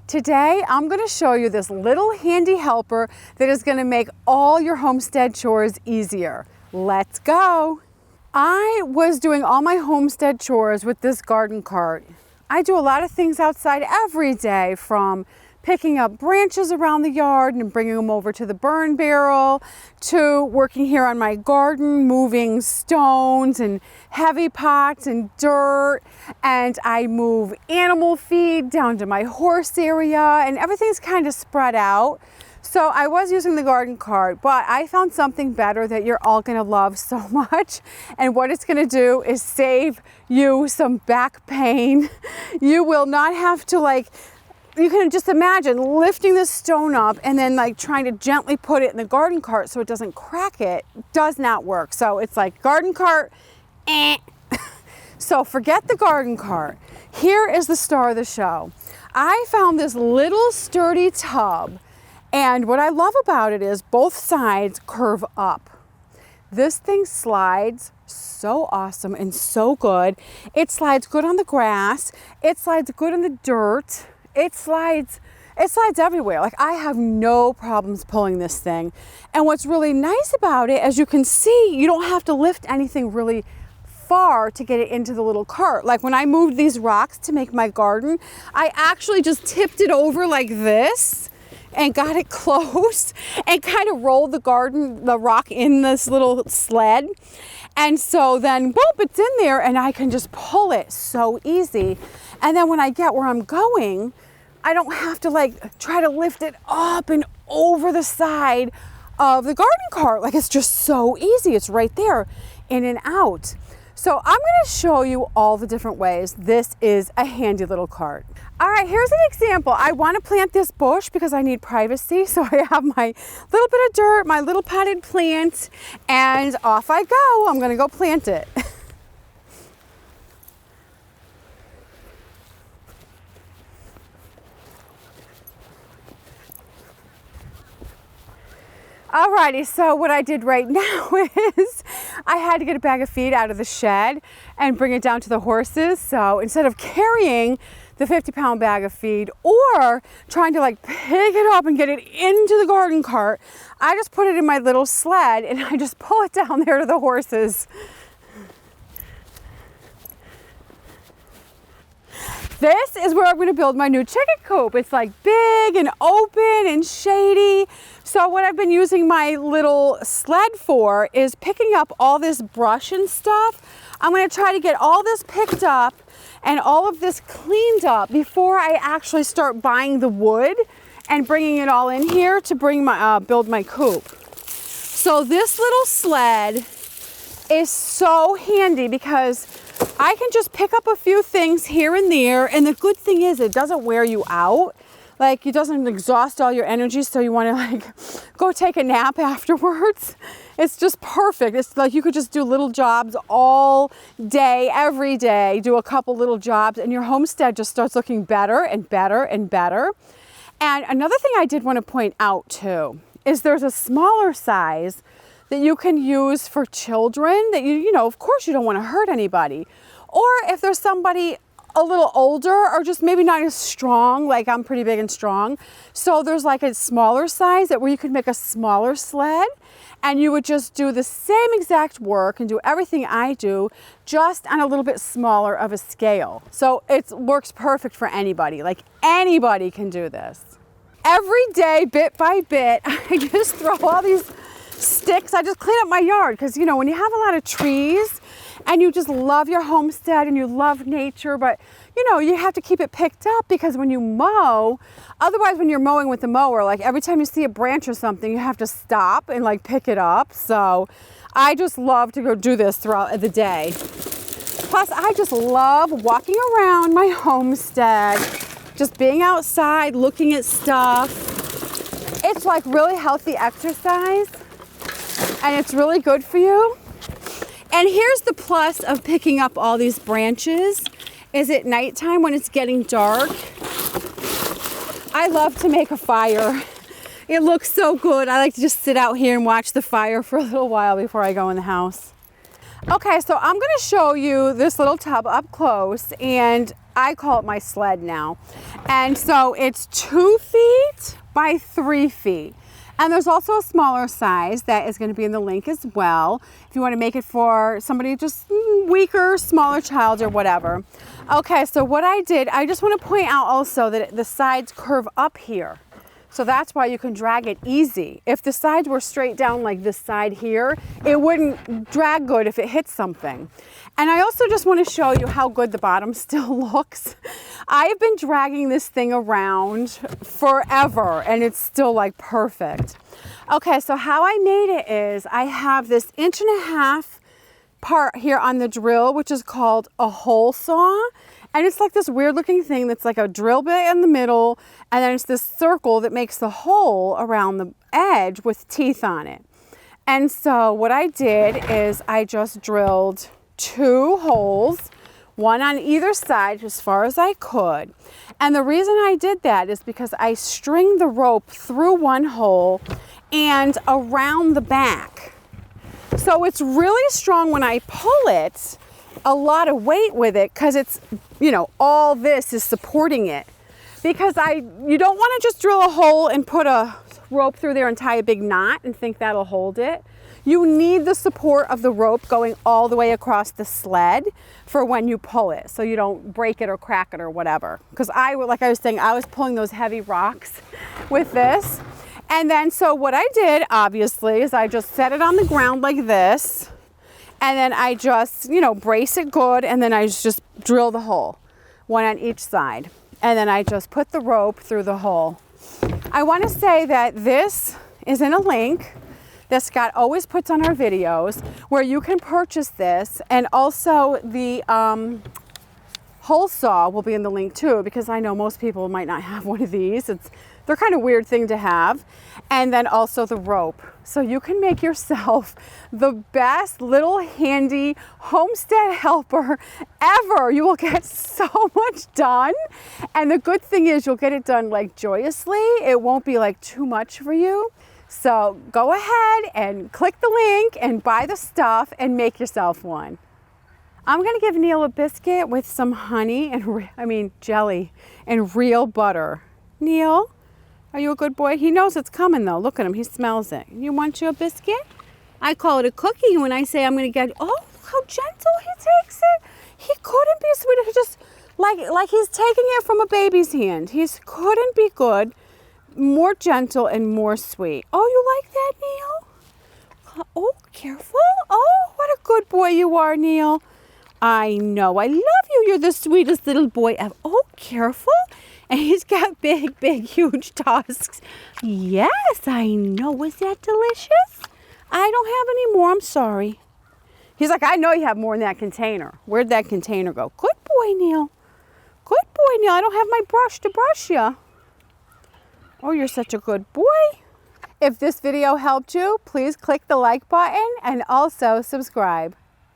Today, I'm going to show you this little handy helper that is going to make all your homestead chores easier. Let's go. I was doing all my homestead chores with this garden cart. I do a lot of things outside every day, from picking up branches around the yard and bringing them over to the burn barrel, to working here on my garden, moving stones and heavy pots and dirt, and I move animal feed down to my horse area, and everything's kind of spread out. So I was using the garden cart, but I found something better that you're all gonna love so much. And what it's gonna do is save you some back pain. You will not have to you can just imagine lifting this stone up and then trying to gently put it in the garden cart so it doesn't crack it. Does not work. So it's like garden cart, So forget the garden cart. Here is the star of the show. I found this little sturdy tub, and what I love about it is both sides curve up. This thing slides so awesome and so good. It slides good on the grass. It slides good in the dirt. It slides everywhere. I have no problems pulling this thing. And what's really nice about it, as you can see, you don't have to lift anything really far to get it into the little cart. Like when I moved these rocks to make my garden, I actually just tipped it over like this and got it close and kind of rolled the rock in this little sled. And so then, boom, it's in there and I can just pull it so easy. And then when I get where I'm going, I don't have to try to lift it up and over the side of the garden cart. It's just so easy. It's right there, in and out. So I'm going to show you all the different ways. This is a handy little cart. All right, here's an example. I want to plant this bush because I need privacy. So I have my little bit of dirt, my little potted plant, and off I go. I'm going to go plant it. Alrighty, so what I did right now is I had to get a bag of feed out of the shed and bring it down to the horses. So instead of carrying the 50-pound bag of feed or trying to pick it up and get it into the garden cart, I just put it in my little sled and I just pull it down there to the horses. This is where I'm going to build my new chicken coop. It's big and open and shady. So what I've been using my little sled for is picking up all this brush and stuff. I'm going to try to get all this picked up and all of this cleaned up before I actually start buying the wood and bringing it all in here to build my coop. So this little sled is so handy because I can just pick up a few things here and there, and the good thing is it doesn't wear you out. It doesn't exhaust all your energy, so you want to go take a nap afterwards. It's just perfect. It's you could just do little jobs all day, every day, do a couple little jobs, and your homestead just starts looking better and better and better. And another thing I did want to point out too is there's a smaller size that you can use for children that of course you don't want to hurt anybody. Or if there's somebody a little older or just maybe not as strong, I'm pretty big and strong. So there's a smaller size where you could make a smaller sled and you would just do the same exact work and do everything I do, just on a little bit smaller of a scale. So it works perfect for anybody. Anybody can do this. Every day, bit by bit, I just throw all these sticks. I just clean up my yard because when you have a lot of trees and you just love your homestead and you love nature, but you have to keep it picked up because when you mow, otherwise when you're mowing with the mower, every time you see a branch or something, you have to stop and pick it up. So I just love to go do this throughout the day. Plus I just love walking around my homestead, just being outside, looking at stuff. It's really healthy exercise. And it's really good for you. And here's the plus of picking up all these branches is at nighttime when it's getting dark. I love to make a fire. It looks so good. I like to just sit out here and watch the fire for a little while before I go in the house. Okay, so I'm going to show you this little tub up close, and I call it my sled now. And so it's 2 feet by 3 feet. And there's also a smaller size that is going to be in the link as well, if you want to make it for somebody just weaker, smaller child or whatever. Okay, so what I did, I just want to point out also that the sides curve up here. So that's why you can drag it easy. If the sides were straight down like this side here, it wouldn't drag good if it hit something. And I also just want to show you how good the bottom still looks. I've been dragging this thing around forever and it's still like perfect. Okay, so how I made it is I have this 1.5 inch part here on the drill, which is called a hole saw. And it's like this weird looking thing that's like a drill bit in the middle, and then it's this circle that makes the hole around the edge with teeth on it. And so what I did is I just drilled 2 holes, one on either side as far as I could. And the reason I did that is because I stringed the rope through one hole and around the back. So it's really strong when I pull it, a lot of weight with it, because it's, you know, all this is supporting it. Because you don't want to just drill a hole and put a rope through there and tie a big knot and think that'll hold it. You need the support of the rope going all the way across the sled for when you pull it, so you don't break it or crack it or whatever. Because like I was saying, I was pulling those heavy rocks with this. And then so what I did, obviously, is I just set it on the ground like this. And then I just, you know, brace it good, and then I just drill the hole, one on each side. And then I just put the rope through the hole. I want to say that this is in a link that Scott always puts on our videos, where you can purchase this, and also the hole saw will be in the link too, because I know most people might not have one of these. They're kind of weird thing to have. And then also the rope. So you can make yourself the best little handy homestead helper ever. You will get so much done. And the good thing is you'll get it done like joyously. It won't be like too much for you. So go ahead and click the link and buy the stuff and make yourself one. I'm gonna give Neil a biscuit with some honey and jelly and real butter. Neil? Are you a good boy? He knows it's coming though. Look at him, he smells it. You want your biscuit? I call it a cookie when I say I'm gonna get, oh, look how gentle he takes it. He couldn't be sweeter. He just, like he's taking it from a baby's hand. He couldn't be good, more gentle and more sweet. Oh, you like that, Neil? Oh, careful. Oh, what a good boy you are, Neil. I know, I love you. You're the sweetest little boy ever. Oh, careful. And he's got big, huge tusks. Yes, I know. Was that delicious? I don't have any more. I'm sorry. He's like, I know you have more in that container. Where'd that container go? Good boy, Neil. Good boy, Neil. I don't have my brush to brush you. Oh, you're such a good boy. If this video helped you, please click the like button and also subscribe.